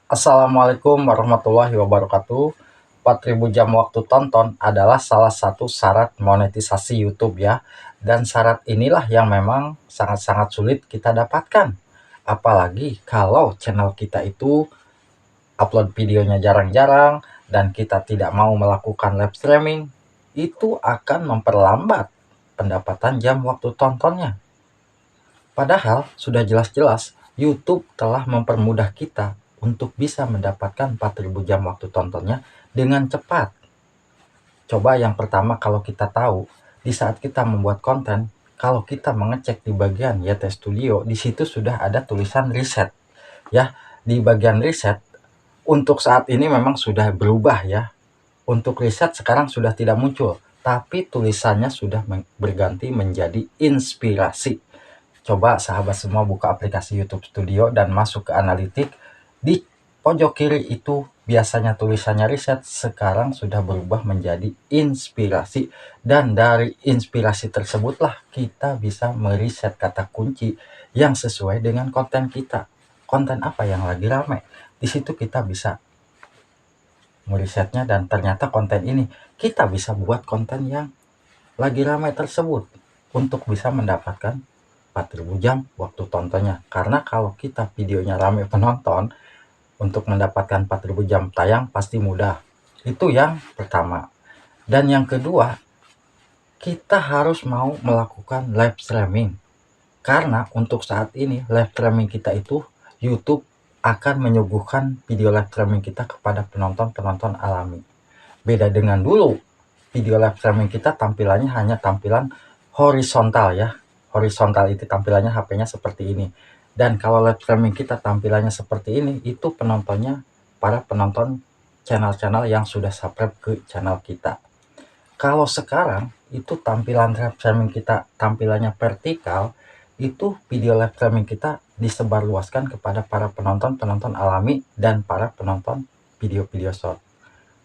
Assalamualaikum warahmatullahi wabarakatuh. 4.000 jam waktu tonton adalah salah satu syarat monetisasi YouTube ya. Dan syarat inilah yang memang sangat-sangat sulit kita dapatkan. Apalagi kalau channel kita itu upload videonya jarang-jarang dan kita tidak mau melakukan live streaming, itu akan memperlambat pendapatan jam waktu tontonnya. Padahal sudah jelas-jelas YouTube telah mempermudah kita untuk bisa mendapatkan 4.000 jam waktu tontonnya dengan cepat. Coba yang pertama, kalau kita tahu di saat kita membuat konten, kalau kita mengecek di bagian YT Studio, di situ sudah ada tulisan reset. Ya, di bagian reset untuk saat ini memang sudah berubah ya. Untuk reset sekarang sudah tidak muncul, tapi tulisannya sudah berganti menjadi inspirasi. Coba sahabat semua buka aplikasi YouTube Studio dan masuk ke analitik. Di pojok kiri itu biasanya tulisannya riset, sekarang sudah berubah menjadi inspirasi. Dan dari inspirasi tersebutlah kita bisa meriset kata kunci yang sesuai dengan konten kita. Konten apa yang lagi rame. Di situ kita bisa merisetnya dan ternyata konten ini kita bisa buat konten yang lagi ramai tersebut untuk bisa mendapatkan 4.000 jam waktu tontonnya. Karena kalau kita videonya ramai penonton, untuk mendapatkan 4.000 jam tayang pasti mudah. Itu yang pertama. Dan yang kedua, kita harus mau melakukan live streaming. Karena untuk saat ini live streaming kita itu YouTube akan menyuguhkan video live streaming kita kepada penonton-penonton alami. Beda dengan dulu, video live streaming kita tampilannya hanya tampilan horizontal ya. Horizontal itu tampilannya HP-nya seperti ini. Dan kalau live streaming kita tampilannya seperti ini, itu penontonnya para penonton channel-channel yang sudah subscribe ke channel kita. Kalau sekarang itu tampilan live streaming kita tampilannya vertikal, itu video live streaming kita disebarluaskan kepada para penonton-penonton alami dan para penonton video-video short.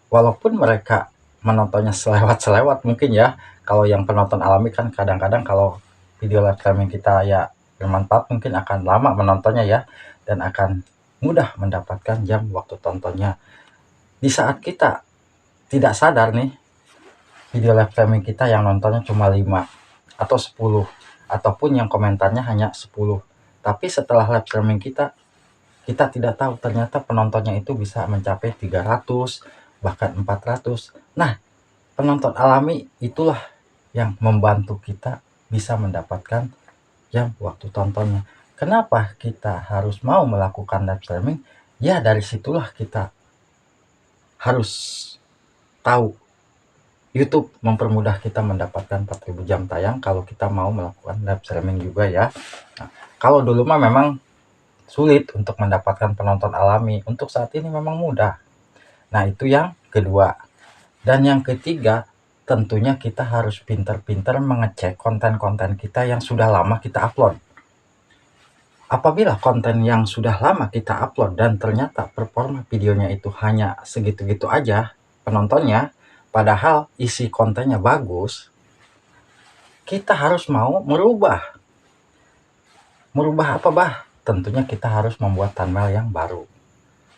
Walaupun mereka menontonnya selewat-selewat mungkin ya, kalau yang penonton alami kan kadang-kadang kalau video live streaming kita ya bermanfaat, mungkin akan lama menontonnya ya, dan akan mudah mendapatkan jam waktu tontonnya. Di saat kita tidak sadar nih, video live streaming kita yang nontonnya cuma 5 atau 10, ataupun yang komentarnya hanya 10. Tapi setelah live streaming kita tidak tahu ternyata penontonnya itu bisa mencapai 300, bahkan 400. Nah, penonton alami itulah yang membantu kita bisa mendapatkan jam waktu tontonnya. Kenapa kita harus mau melakukan live streaming? Ya, dari situlah kita harus tahu YouTube mempermudah kita mendapatkan 4.000 jam tayang kalau kita mau melakukan live streaming juga ya. Nah, kalau dulu mah memang sulit untuk mendapatkan penonton alami. Untuk saat ini memang mudah. Nah, itu yang kedua. Dan yang ketiga, tentunya kita harus pintar-pintar mengecek konten-konten kita yang sudah lama kita upload. Apabila konten yang sudah lama kita upload dan ternyata performa videonya itu hanya segitu-gitu aja penontonnya, padahal isi kontennya bagus, kita harus mau merubah. Merubah apa, Bah? Tentunya kita harus membuat thumbnail yang baru.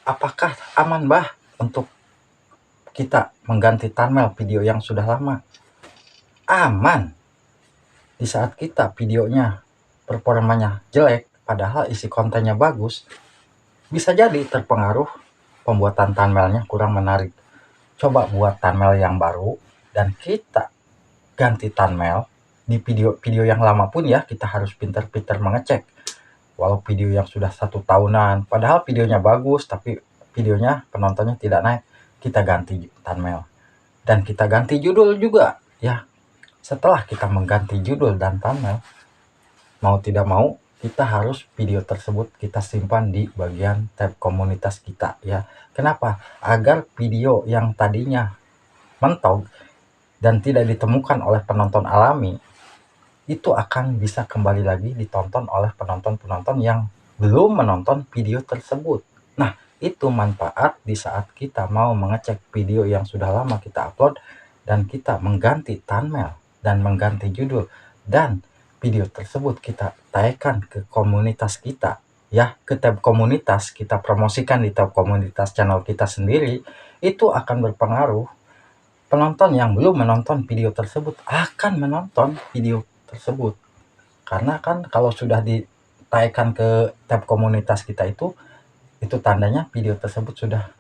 Apakah aman, Bah, untuk kita mengganti thumbnail video yang sudah lama? Aman. Di saat kita videonya performanya jelek, padahal isi kontennya bagus, bisa jadi terpengaruh pembuatan thumbnailnya kurang menarik. Coba buat thumbnail yang baru dan kita ganti thumbnail di video-video yang lama pun ya, kita harus pintar-pintar mengecek. Walau video yang sudah 1 tahunan, padahal videonya bagus tapi videonya penontonnya tidak naik, kita ganti thumbnail dan kita ganti judul juga ya. Setelah kita mengganti judul dan thumbnail, mau tidak mau kita harus video tersebut kita simpan di bagian tab komunitas kita ya. Kenapa? Agar video yang tadinya mentok dan tidak ditemukan oleh penonton alami itu akan bisa kembali lagi ditonton oleh penonton-penonton yang belum menonton video tersebut. Nah, itu manfaat di saat kita mau mengecek video yang sudah lama kita upload dan kita mengganti thumbnail dan mengganti judul dan video tersebut kita tayangkan ke komunitas kita. ya ke tab komunitas, kita promosikan di tab komunitas channel kita sendiri, itu akan berpengaruh. Penonton yang belum menonton video tersebut akan menonton video tersebut. Karena kan kalau sudah ditayangkan ke tab komunitas kita itu tandanya video tersebut sudah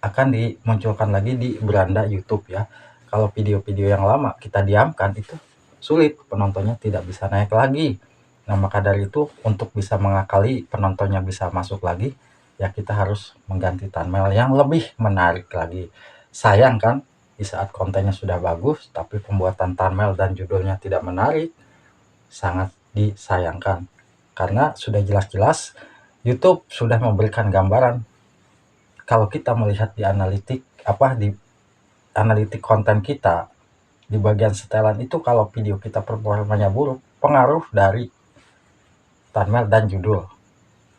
akan dimunculkan lagi di beranda YouTube ya. Kalau video-video yang lama kita diamkan, itu sulit, penontonnya tidak bisa naik lagi. Nah, maka dari itu untuk bisa mengakali penontonnya bisa masuk lagi, ya kita harus mengganti thumbnail yang lebih menarik lagi. Sayang kan, di saat kontennya sudah bagus, tapi pembuatan thumbnail dan judulnya tidak menarik, sangat disayangkan. Karena sudah jelas-jelas YouTube sudah memberikan gambaran. Kalau kita melihat di analitik konten kita, di bagian setelan itu, kalau video kita performanya buruk, pengaruh dari thumbnail dan judul.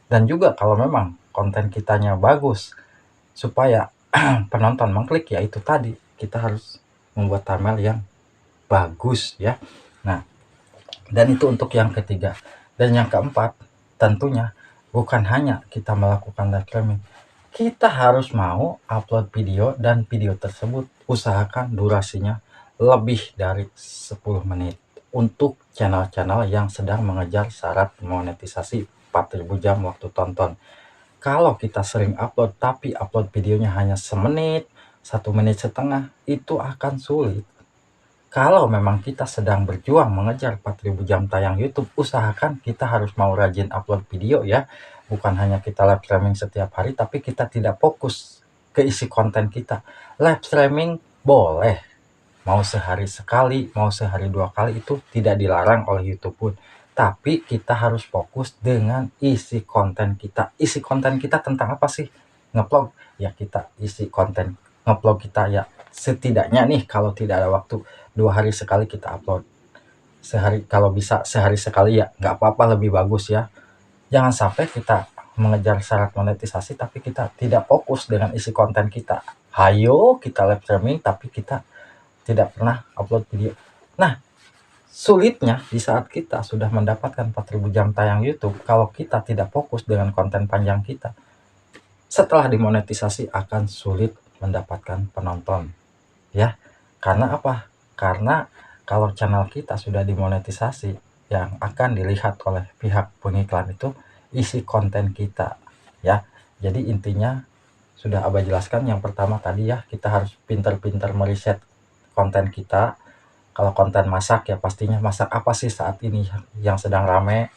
Dan juga kalau memang konten kitanya bagus, supaya penonton mengklik, ya itu tadi, kita harus membuat thumbnail yang bagus ya. Nah, dan itu untuk yang ketiga. Dan yang keempat, tentunya bukan hanya kita melakukan live streaming, kita harus mau upload video, dan video tersebut usahakan durasinya lebih dari 10 menit untuk channel-channel yang sedang mengejar syarat monetisasi 4.000 jam waktu tonton. Kalau kita sering upload tapi upload videonya hanya semenit, 1 menit setengah, itu akan sulit. Kalau memang kita sedang berjuang mengejar 4.000 jam tayang YouTube, usahakan kita harus mau rajin upload video ya. Bukan hanya kita live streaming setiap hari, tapi kita tidak fokus ke isi konten kita. Live streaming boleh, mau sehari sekali, mau sehari 2 kali, itu tidak dilarang oleh YouTube pun. Tapi kita harus fokus dengan isi konten kita. Isi konten kita tentang apa sih? Ngevlog, ya kita isi konten ngevlog kita ya setidaknya nih, kalau tidak ada waktu, 2 hari sekali kita upload. Sehari, kalau bisa sehari sekali ya nggak apa-apa, lebih bagus ya. Jangan sampai kita mengejar syarat monetisasi tapi kita tidak fokus dengan isi konten kita. Hayo kita live streaming tapi kita tidak pernah upload video. Nah, sulitnya di saat kita sudah mendapatkan 4.000 jam tayang YouTube, kalau kita tidak fokus dengan konten panjang kita, setelah dimonetisasi akan sulit mendapatkan penonton ya. Karena apa? Karena kalau channel kita sudah dimonetisasi, yang akan dilihat oleh pihak pengiklan itu isi konten kita ya. Jadi intinya sudah Abah jelaskan. Yang pertama tadi ya, kita harus pintar-pintar meriset konten kita. Kalau konten masak, ya pastinya masak apa sih saat ini yang sedang rame.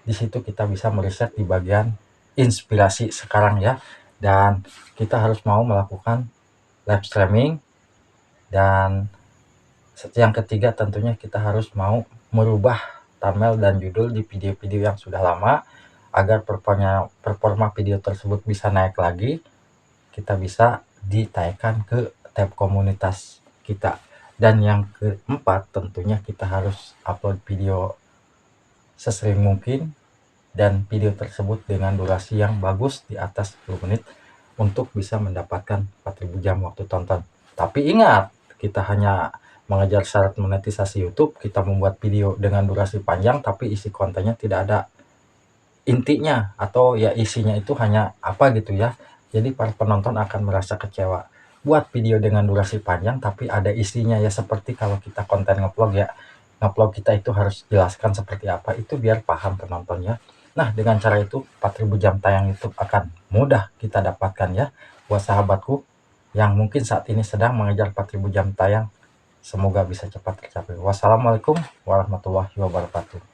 Di situ kita bisa meriset di bagian inspirasi sekarang ya. Dan kita harus mau melakukan live streaming. Dan yang ketiga, tentunya kita harus mau merubah thumbnail dan judul di video-video yang sudah lama, agar performa video tersebut bisa naik lagi. Kita bisa ditayangkan ke tab komunitas kita. Dan yang keempat, tentunya kita harus upload video sesering mungkin, dan video tersebut dengan durasi yang bagus di atas 10 menit untuk bisa mendapatkan 4.000 jam waktu tonton. Tapi ingat, kita hanya mengejar syarat monetisasi YouTube, kita membuat video dengan durasi panjang tapi isi kontennya tidak ada intinya, atau ya isinya itu hanya apa gitu ya. Jadi para penonton akan merasa kecewa. Buat video dengan durasi panjang tapi ada isinya, ya seperti kalau kita konten ngevlog ya. Ngevlog kita itu harus jelaskan seperti apa, itu biar paham penontonnya. Nah, dengan cara itu 4.000 jam tayang YouTube akan mudah kita dapatkan ya. Buat sahabatku yang mungkin saat ini sedang mengejar 4.000 jam tayang, semoga bisa cepat tercapai. Wassalamualaikum warahmatullahi wabarakatuh.